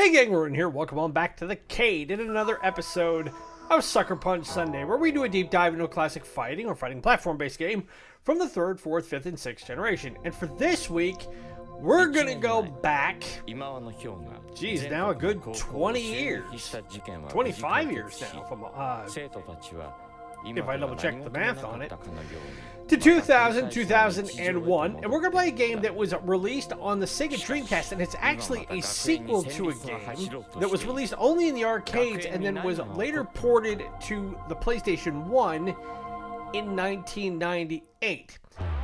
Hey gang, we're in here. Welcome on back to the Cade in another episode of Suckerpunch Sunday, where we do a deep dive into a classic fighting or fighting platform-based game from the 3rd, 4th, 5th, and 6th generation. And for this week, we're gonna go back, geez, now a good 20 years, 25 years now, from, if I double check the math on it, to 2000, 2001, and we're going to play a game that was released on the Sega Dreamcast, and it's actually a sequel to a game that was released only in the arcades and then was later ported to the PlayStation 1 in 1998.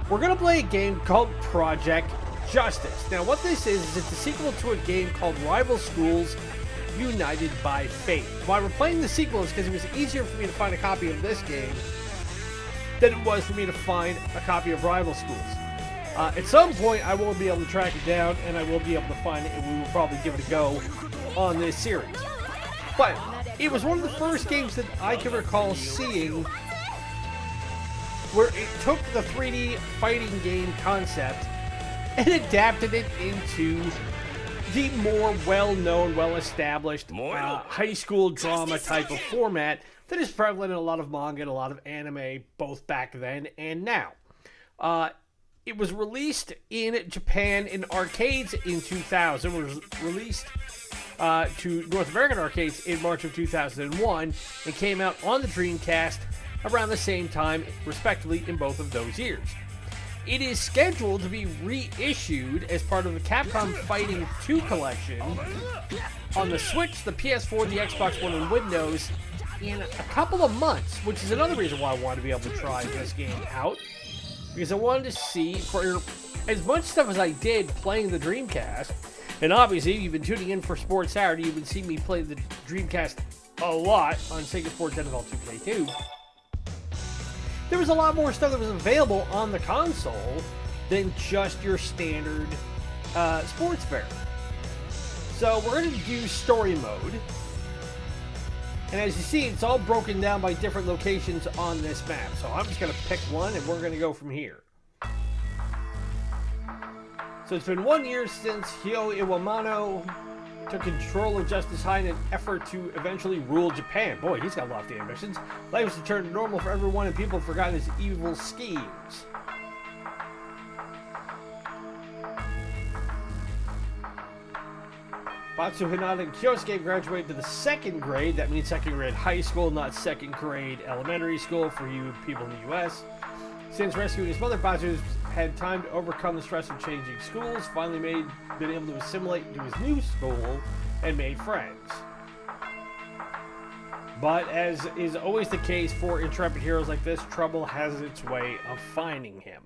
We're going to play a game called Project Justice. Now what this is it's a sequel to a game called Rival Schools United by Fate. Why we're playing the sequel is because it was easier for me to find a copy of this game than it was for me to find a copy of Rival Schools. At some point I will be able to track it down and I will be able to find it, and we will probably give it a go on this series. But it was one of the first games that I can recall seeing where it took the 3D fighting game concept and adapted it into the more well-known, well-established high school drama type of format that is prevalent in a lot of manga and a lot of anime, both back then and now. It was released in Japan in arcades in 2000. It was released to North American arcades in March of 2001 and came out on the Dreamcast around the same time, respectively, in both of those years. It is scheduled to be reissued as part of the Capcom Fighting 2 collection on the Switch, the PS4, the Xbox One, and Windows in a couple of months, which is another reason why I wanted to be able to try this game out, because I wanted to see, for as much stuff as I did playing the Dreamcast, and obviously you've been tuning in for Sports Saturday, you've been seeing me play the Dreamcast a lot on Sega Sports NFL 2K2. There was a lot more stuff that was available on the console than just your standard sports fare. So we're going to do story mode. And as you see, it's all broken down by different locations on this map. So I'm just going to pick one and we're going to go from here. So it's been 1 year since Hyo Iwamano took control of Justice High in an effort to eventually rule Japan. Boy, he's got lofty ambitions. Life has returned to normal for everyone and people have forgotten his evil schemes. Batsu, Hinata, and Kyosuke graduated to the 2nd grade. That means 2nd grade high school, not 2nd grade elementary school for you people in the US. Since rescuing his mother, Batsu's had time to overcome the stress of changing schools, finally been able to assimilate into his new school, and made friends. But as is always the case for intrepid heroes like this, trouble has its way of finding him.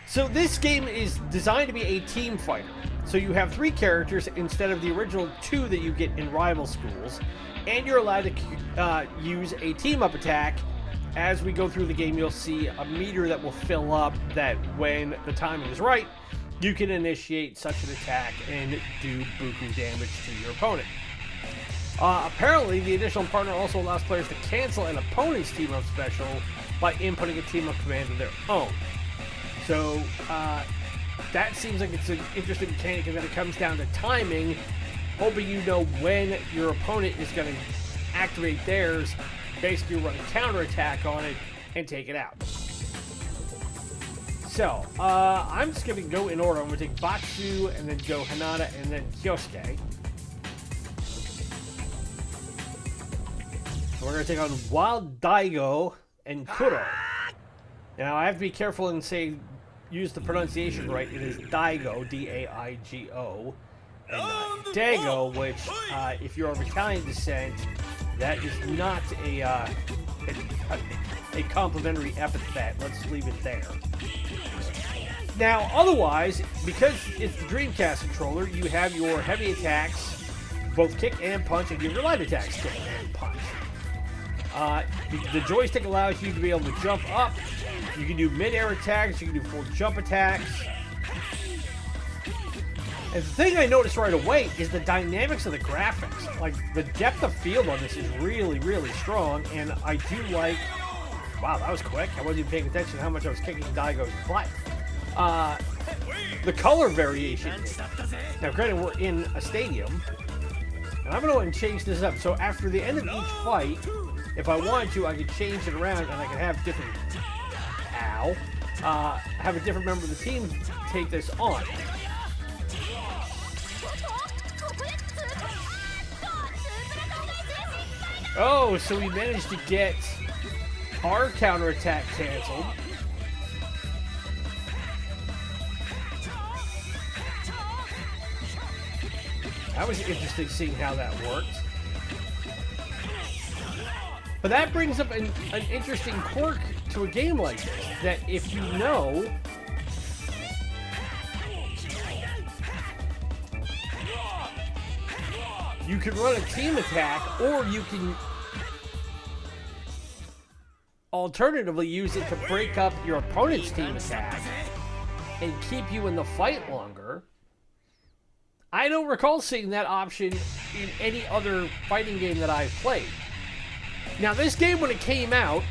So this game is designed to be a team fighter. So you have 3 characters instead of the original 2 that you get in Rival Schools, and you're allowed to use a team-up attack. As we go through the game, you'll see a meter that will fill up that when the timing is right, you can initiate such an attack and do buku damage to your opponent. Apparently, the additional partner also allows players to cancel an opponent's team-up special by inputting a team-up command of their own. So, that seems like it's an interesting mechanic, and then it comes down to timing, hoping you know when your opponent is going to activate theirs, basically run a counterattack on it and take it out. So, I'm just going to go in order. I'm going to take Batsu and then go Hinata and then Kyosuke. So we're going to take on Wild Daigo and Kuro. Now, I have to be careful and use the pronunciation right. It is Daigo, D-A-I-G-O, and Daigo, which, if you're of Italian descent, that is not a complimentary epithet. Let's leave it there. Now, otherwise, because it's the Dreamcast controller, you have your heavy attacks, both kick and punch, and your light attacks, kick and punch. The joystick allows you to be able to jump up. You can do mid-air attacks. You can do full jump attacks. And the thing I noticed right away is the dynamics of the graphics. Like, the depth of field on this is really, really strong, and I do like... Wow, that was quick. I wasn't even paying attention to how much I was kicking Daigo's butt. The color variation Now, granted, we're in a stadium, and I'm going to go ahead and change this up. So after the end of each fight, if I wanted to, I could change it around, and I could have different... Ow. Have a different member of the team take this on. Oh, so we managed to get our counterattack canceled. That was interesting seeing how that worked. But that brings up an interesting quirk to a game like this, that if you know you can run a team attack, or you can alternatively use it to break up your opponent's team attack and keep you in the fight longer. I don't recall seeing that option in any other fighting game that I've played. Now, this game, when it came out,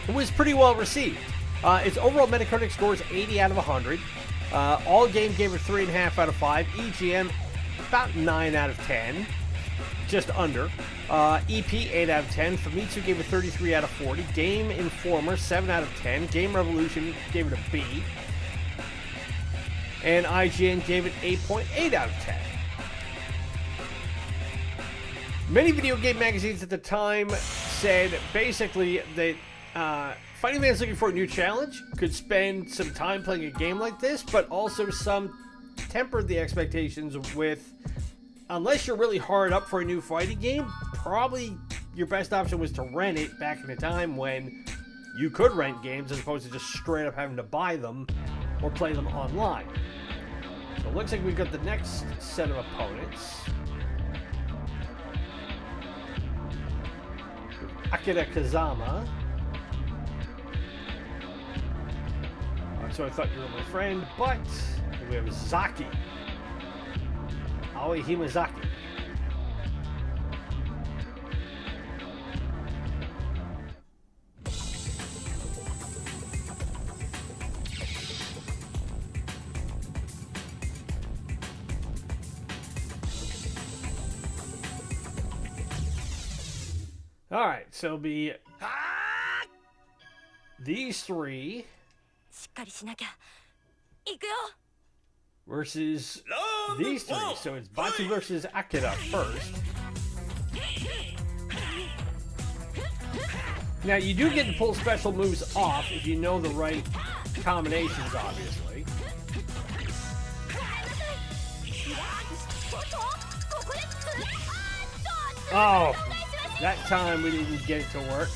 it was pretty well received. Its overall Metacritic score is 80 out of 100. All Game gave it 3.5 out of 5. EGM, about 9 out of 10. Just under. EP, 8 out of 10. Famitsu gave it 33 out of 40. Game Informer, 7 out of 10. Game Revolution gave it a B. And IGN gave it 8.8 out of 10. Many video game magazines at the time said basically that fighting fans looking for a new challenge could spend some time playing a game like this, but also some tempered the expectations with, unless you're really hard up for a new fighting game, probably your best option was to rent it back in a time when you could rent games as opposed to just straight up having to buy them or play them online. So it looks like we've got the next set of opponents. Akira Kazama. So I thought you were my friend, but we have Zaki. Aoi Himazaki. Alright, so it'll be these three versus these three. So it's Batu versus Akira first. Now you do get to pull special moves off if you know the right combinations, obviously. Oh, that time we didn't get it to work.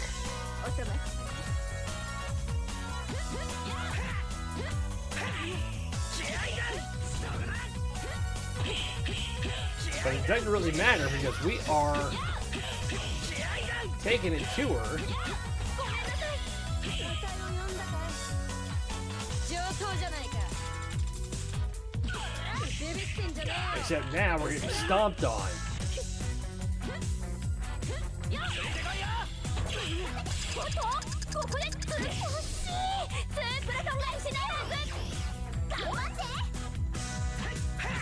But it doesn't really matter because we are taking it to her. Except now we're getting stomped on.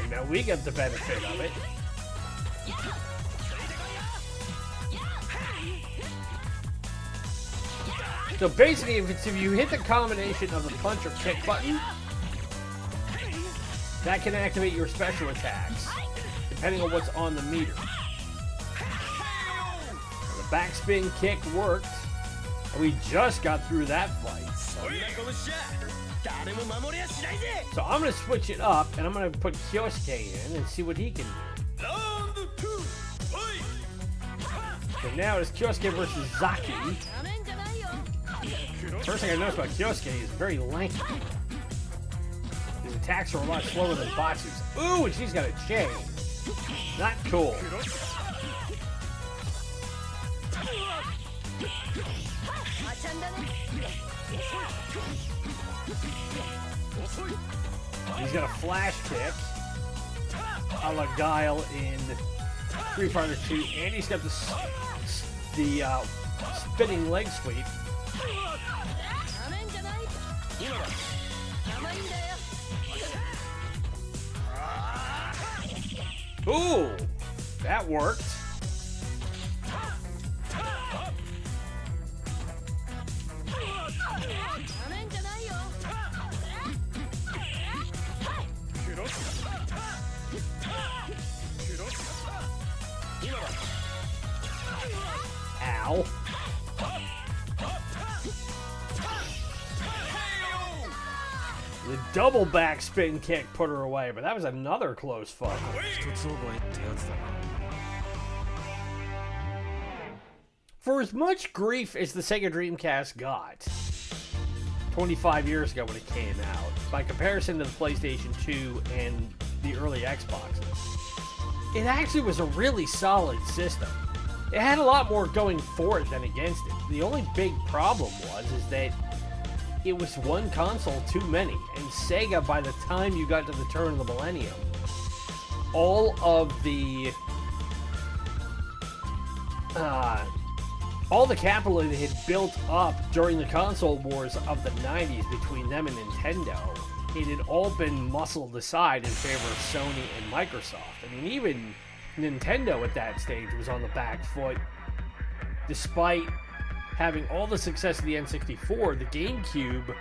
And now we get the benefit of it. So basically, if you hit the combination of the punch or kick button, that can activate your special attacks, depending on what's on the meter. The backspin kick worked, and we just got through that fight. So I'm going to switch it up, and I'm going to put Kyosuke in and see what he can do. So now it's Kyosuke versus Zaki. First thing I noticed about Kyosuke is very lanky. His attacks are a lot slower than Batu's. Ooh, and she's got a chain. Not cool. He's got a flash kick, a la Guile in Street Fighter 2, and he's got the spinning leg sweep. Ooh, that worked. Ow. The double backspin kick put her away, but that was another close fight. For as much grief as the Sega Dreamcast got 25 years ago when it came out, by comparison to the PlayStation 2 and the early Xboxes, it actually was a really solid system. It had a lot more going for it than against it. The only big problem is that it was one console too many, and Sega, by the time you got to the turn of the millennium, all the capital it had built up during the console wars of the 90s between them and Nintendo, it had all been muscled aside in favor of Sony and Microsoft. I mean, even Nintendo at that stage was on the back foot. Despite having all the success of the N64, the GameCube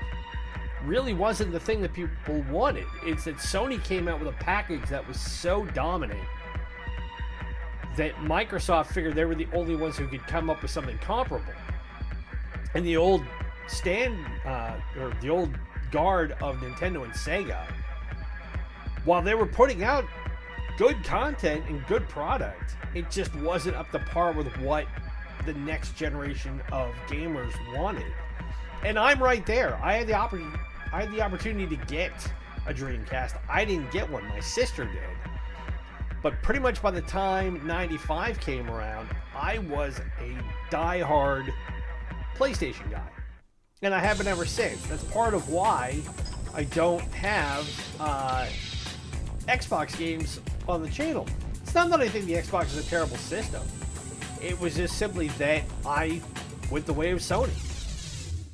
really wasn't the thing that people wanted. It's that Sony came out with a package that was so dominant that Microsoft figured they were the only ones who could come up with something comparable. And the old the old guard of Nintendo and Sega, while they were putting out good content and good product, it just wasn't up to par with what the next generation of gamers wanted. And I'm right there. I had the opportunity to get a Dreamcast. I didn't get one. My sister did. But pretty much by the time 95 came around, I was a die-hard PlayStation guy. And I have been ever since. That's part of why I don't have Xbox games on the channel. It's not that I think the Xbox is a terrible system. It was just simply that I went the way of Sony.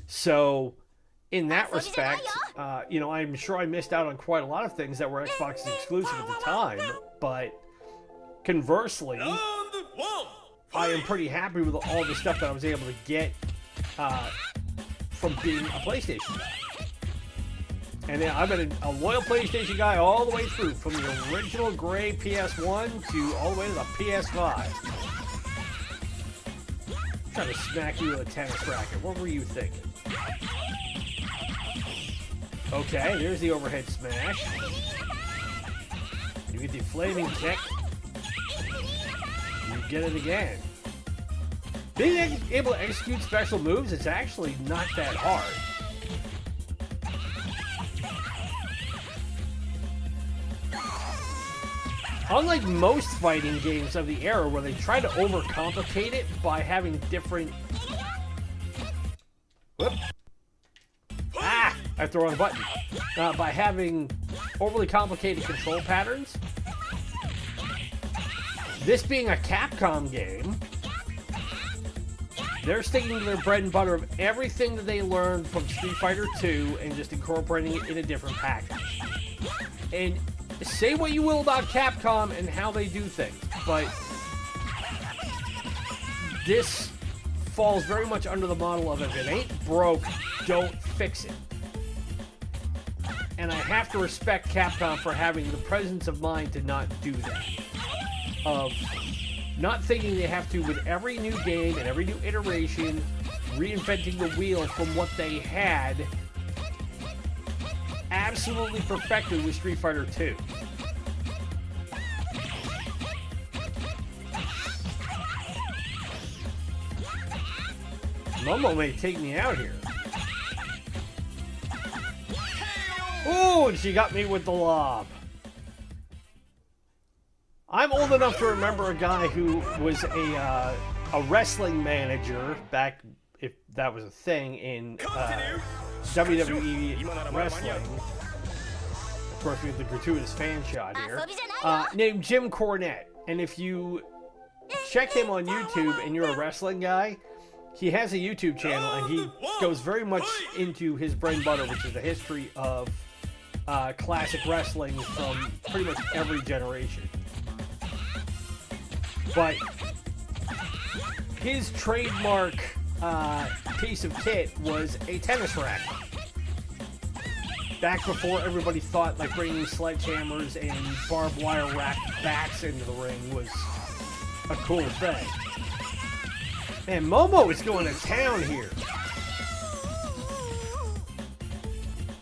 So, in that respect, I'm sure I missed out on quite a lot of things that were Xbox exclusive at the time, but conversely, I am pretty happy with all the stuff that I was able to get from being a PlayStation guy. And I've been a loyal PlayStation guy all the way through, from the original gray PS1 to all the way to the PS5. Trying to smack you with a tennis racket. What were you thinking? Okay, there's the overhead smash. You get the flaming kick. You get it again. Being able to execute special moves is actually not that hard. Unlike most fighting games of the era where they try to overcomplicate it by having different... Whoop. Ah! I have the wrong button. By having overly complicated control patterns. This being a Capcom game, they're sticking to their bread and butter of everything that they learned from Street Fighter 2 and just incorporating it in a different package. And say what you will about Capcom and how they do things, but this falls very much under the model of if it ain't broke, don't fix it. And I have to respect Capcom for having the presence of mind to not do that. Of not thinking they have to, with every new game and every new iteration, reinventing the wheel from what they had absolutely perfected with Street Fighter 2. Momo may take me out here. Ooh, and she got me with the lob. I'm old enough to remember a guy who was a wrestling manager back, if that was a thing, in WWE wrestling. Of course, we have the gratuitous fan shot here. Named Jim Cornette. And if you check him on YouTube and you're a wrestling guy, he has a YouTube channel and he goes very much into his bread and butter, which is the history of classic wrestling from pretty much every generation. But his trademark piece of kit was a tennis racket. Back before everybody thought like bringing sledgehammers and barbed wire rack bats into the ring was a cool thing. Man, Momo is going to town here.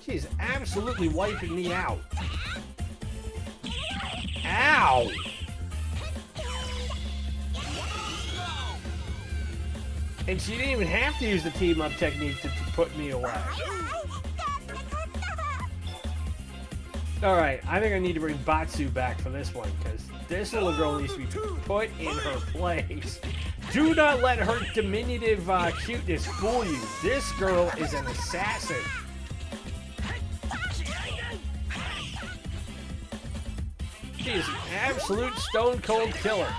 She's absolutely wiping me out. Ow! And she didn't even have to use the team-up technique to put me away. Alright, I think I need to bring Batsu back for this one, because this little girl needs to be put in her place. Do not let her diminutive cuteness fool you. This girl is an assassin. She is an absolute stone-cold killer.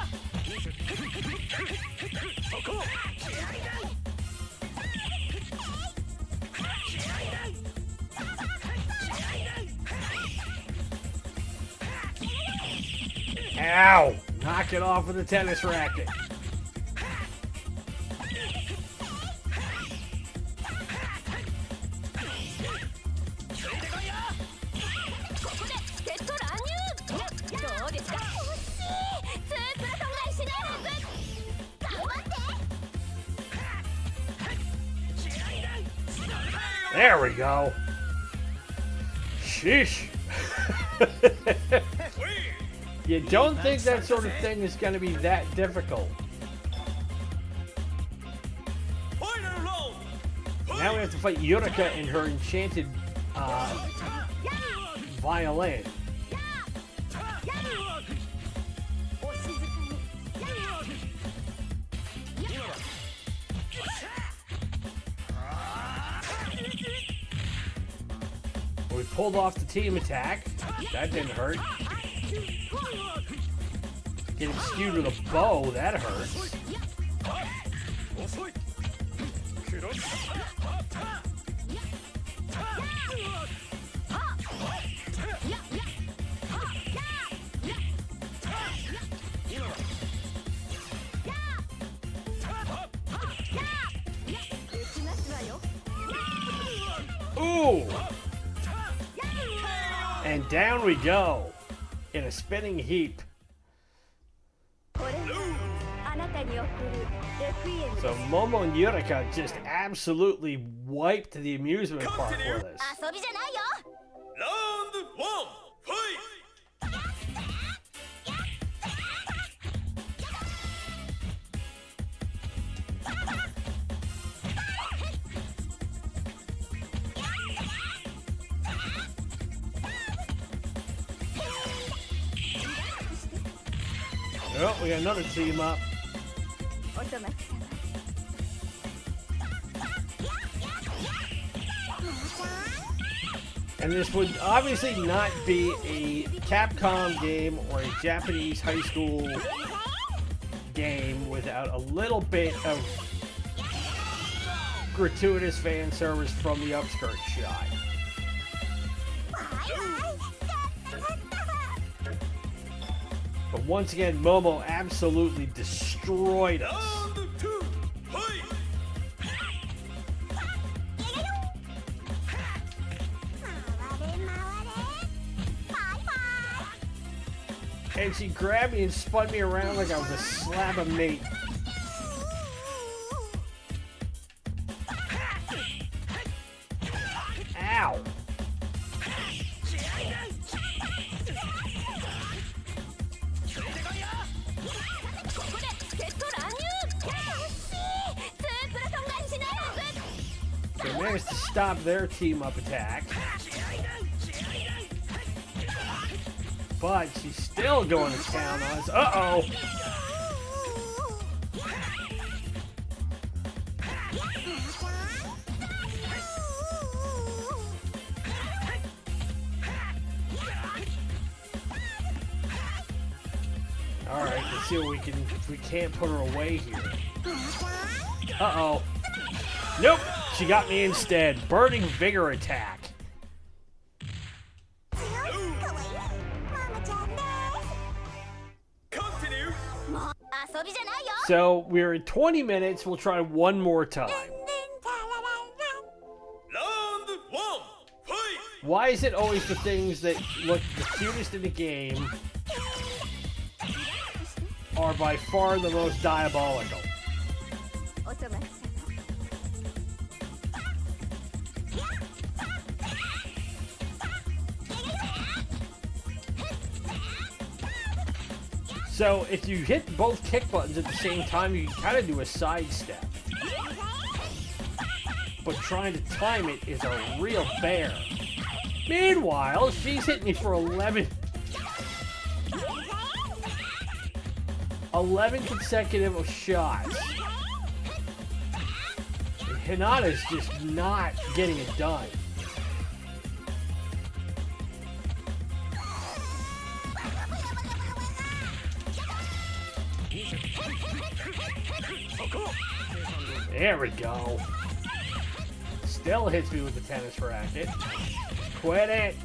Ow! Knock it off with a tennis racket. There we go. Sheesh. You don't think that sort of thing is going to be that difficult. Now we have to fight Yurika and her enchanted violin. We pulled off the team attack. That didn't hurt. Getting skewed with a bow, that hurts. Ooh! And down we go in a spinning heap. So Momo and Yurika just absolutely wiped the amusement park with us. Round one, fight! Oh, we got another team up. And this would obviously not be a Capcom game or a Japanese high school game without a little bit of gratuitous fan service from the upskirt shot. But once again, Momo absolutely destroyed us. And she grabbed me and spun me around like I was a slab of meat. Ow! They managed to stop their team-up attack. But she's still going to town on us. Uh-oh! Alright, let's see what we can... If we can't put her away here. Uh-oh. Nope! She got me instead. Burning Vigor attack. So we're at 20 minutes. We'll try one more time. Round 1, fight! Why is it always the things that look the cutest in the game are by far the most diabolical? So if you hit both kick buttons at the same time, you can kind of do a sidestep. But trying to time it is a real bear. Meanwhile, she's hitting me for 11 consecutive shots. And Hinata's just not getting it done. There we go. Still hits me with the tennis racket. Quit it.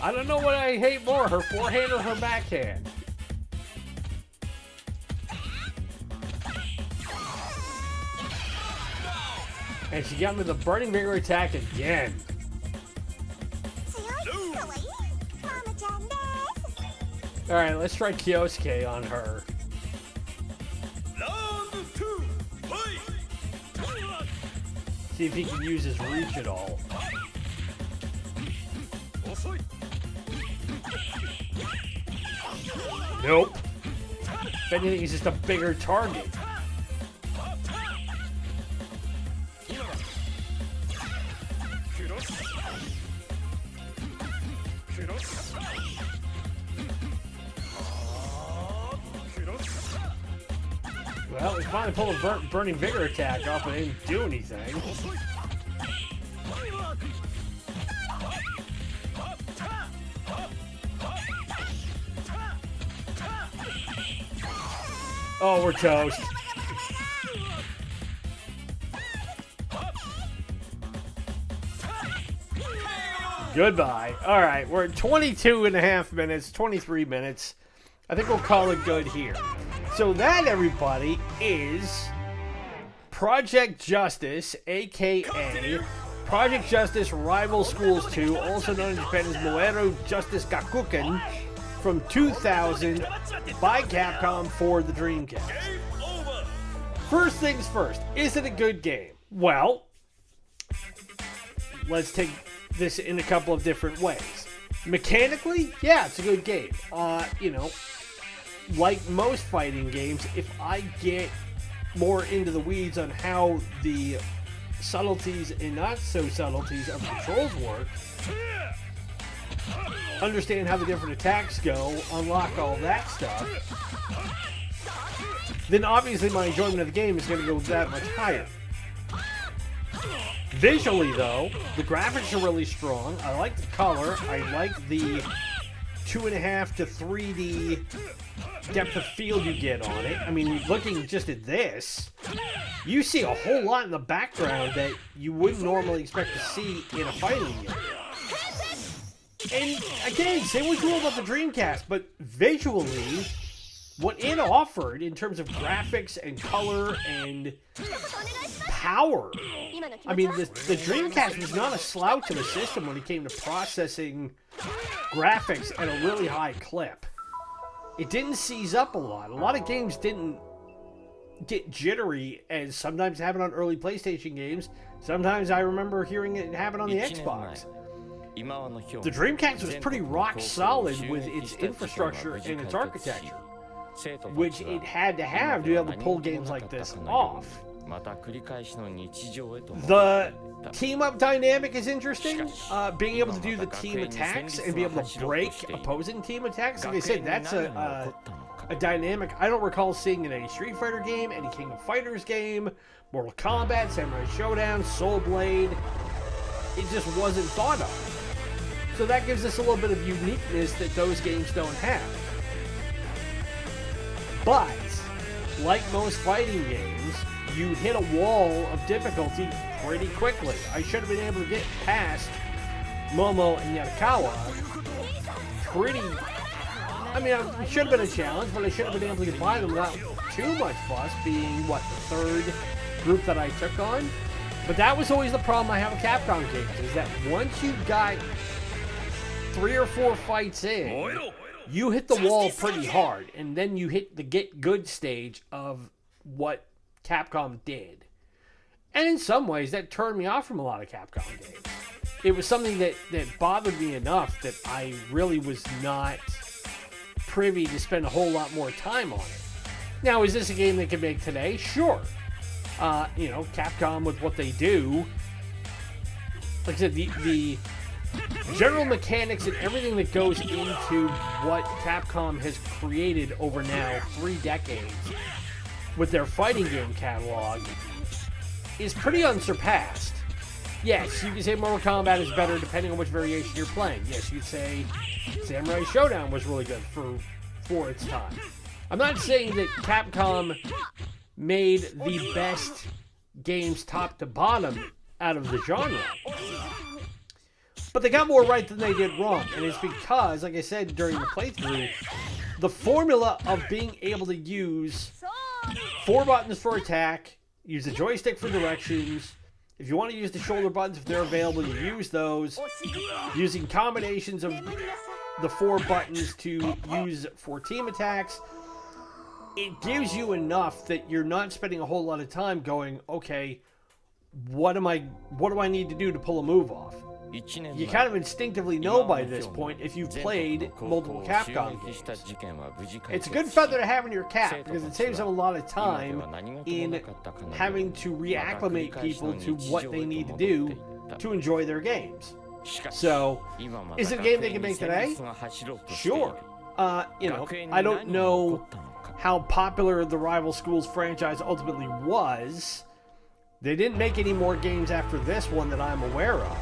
I don't know what I hate more, her forehand or her backhand. And she got me the Burning Vigor attack again. Alright, let's try Kyosuke on her. Round 2, fight! See if he can use his reach at all. Nope. If anything, he's just a bigger target. Well, we finally pulled a Burning Vigor attack off and it didn't do anything. Oh, we're toast. Goodbye. All right, we're at 22 and a half minutes, 23 minutes. I think we'll call it good here. So that, everybody, is Project Justice, a.k.a. Project Justice Rival Schools 2, also known in Japan as Moero Justice Gakuken, from 2000 by Capcom for the Dreamcast. First things first, is it a good game? Well, let's take this in a couple of different ways. Mechanically, yeah, it's a good game. You know, like most fighting games, if I get more into the weeds on how the subtleties and not so subtleties of controls work, understand how the different attacks go, unlock all that stuff, then obviously my enjoyment of the game is going to go that much higher. Visually, though, the graphics are really strong. I like the color. I like the 2.5 to 3D depth of field you get on it. I mean, looking just at this, you see a whole lot in the background that you wouldn't normally expect to see in a fighting game. And again, say what you will about the Dreamcast, but visually, what it offered in terms of graphics and color and power, I mean, the Dreamcast was not a slouch of a system when it came to processing graphics at a really high clip. It didn't seize up a lot. A lot of games didn't get jittery, as sometimes happened on early PlayStation games. Sometimes I remember hearing it happen on the Xbox. The Dreamcast was pretty rock solid with its infrastructure and its architecture, which it had to have to be able to pull games like this off. The team-up dynamic is interesting. Being able to do the team attacks and be able to break opposing team attacks. Like I said, that's a dynamic I don't recall seeing in any Street Fighter game, any King of Fighters game, Mortal Kombat, Samurai Showdown, Soul Blade. It just wasn't thought of. So that gives us a little bit of uniqueness that those games don't have. But, like most fighting games, you hit a wall of difficulty pretty quickly. I should have been able to get past Momo and Yatakawa pretty I mean, it should have been a challenge, but I should have been able to get by them without too much fuss, being, what, the third group that I took on. But that was always the problem I have with Capcom games, is that once you got 3 or 4 fights in, you hit the wall pretty hard, and then you hit the get good stage of what Capcom did. And in some ways, that turned me off from a lot of Capcom games. It was something that bothered me enough that I really was not privy to spend a whole lot more time on it. Now, is this a game they can make today? Sure. Capcom with what they do, like I said, the general mechanics and everything that goes into what Capcom has created over now 3 decades with their fighting game catalog is pretty unsurpassed. Yes, you can say Mortal Kombat is better depending on which variation you're playing. Yes, you could say Samurai Showdown was really good for its time. I'm not saying that Capcom made the best games top to bottom out of the genre. But they got more right than they did wrong. And it's because, like I said during the playthrough, the formula of being able to use 4 buttons for attack, use the joystick for directions, if you want to use the shoulder buttons, if they're available, you use those. Using combinations of the 4 buttons to use for team attacks, it gives you enough that you're not spending a whole lot of time going, okay, what do I need to do to pull a move off? You kind of instinctively know by this point if you've played multiple Capcom games. It's a good feather to have in your cap because it saves them a lot of time in having to reacclimate people to what they need to do to enjoy their games. So, is it a game they can make today? Sure. I don't know how popular the Rival Schools franchise ultimately was. They didn't make any more games after this one that I'm aware of.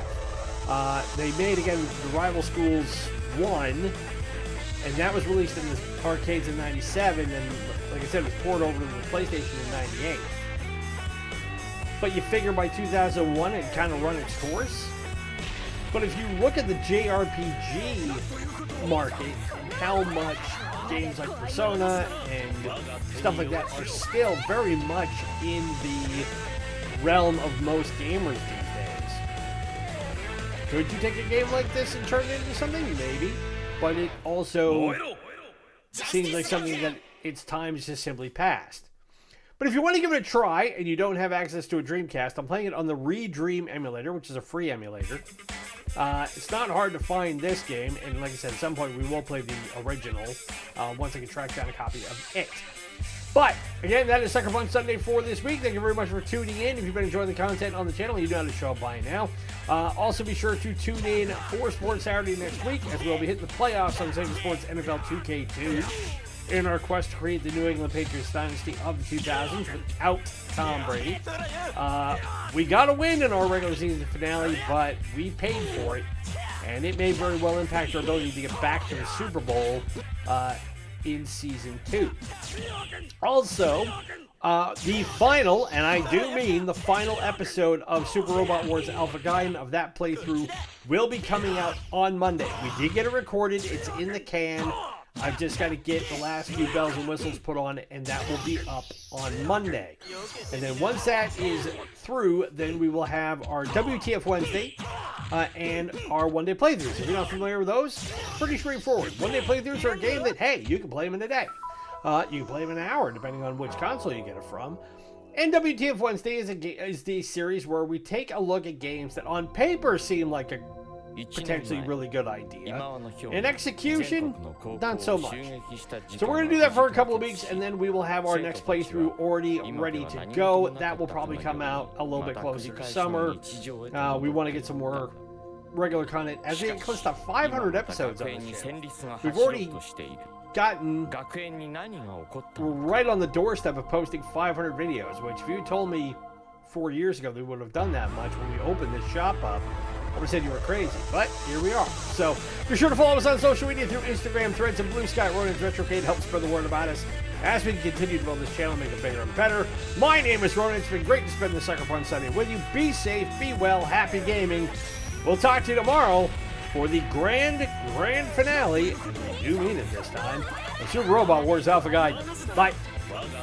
They made, again, the Rival Schools 1, and that was released in the arcades in 97, and like I said, it was ported over to the PlayStation in 98. But you figure by 2001 it kind of run its course. But if you look at the JRPG market and how much games like Persona and stuff like that are still very much in the realm of most gamers these days. Could you take a game like this and turn it into something? Maybe. But it also seems like something that its time is just simply past. But if you want to give it a try and you don't have access to a Dreamcast, I'm playing it on the Redream emulator, which is a free emulator. It's not hard to find this game, and like I said, at some point we will play the original once I can track down a copy of it. But, again, that is Suckerpunch Sunday for this week. Thank you very much for tuning in. If you've been enjoying the content on the channel, you know how to show up by now. Also, be sure to tune in for Sports Saturday next week, as we'll be hitting the playoffs on Sega Sports NFL 2K2 in our quest to create the New England Patriots dynasty of the 2000s without Tom Brady. We got a win in our regular season finale, but we paid for it, and it may very well impact our ability to get back to the Super Bowl in Season 2. Also, the final, and I do mean the final episode of Super Robot Wars Alpha Gaiden of that playthrough will be coming out on Monday. We did get it recorded. It's in the can. I've just got to get the last few bells and whistles put on it, and that will be up on Monday. And then once that is through, then we will have our WTF Wednesday and our one-day playthroughs. If you're not familiar with those, pretty straightforward. One-day playthroughs are a game that, hey, you can play them in a day. You can play them in an hour, depending on which console you get it from. And WTF Wednesday is the series where we take a look at games that on paper seem like a potentially really good idea. In execution, not so much. So we're going to do that for a couple of weeks, and then we will have our next playthrough already ready to go. That will probably come out a little bit closer to summer. We want to get some more regular content. As we get close to 500 episodes on this channel, we've already gotten right on the doorstep of posting 500 videos, which if you told me 4 years ago they would have done that much when we opened this shop up, I would have said you were crazy, but here we are. So be sure to follow us on social media through Instagram, Threads, and Blue Sky. Ronin's Retrocade helps spread the word about us as we continue to build this channel, make it bigger and better. My name is Ronin. It's been great to spend the Suckerpunch Sunday with you. Be safe, be well, happy gaming. We'll talk to you tomorrow for the grand finale, and we do mean it this time, of Super Robot Wars Alpha Guide. Bye.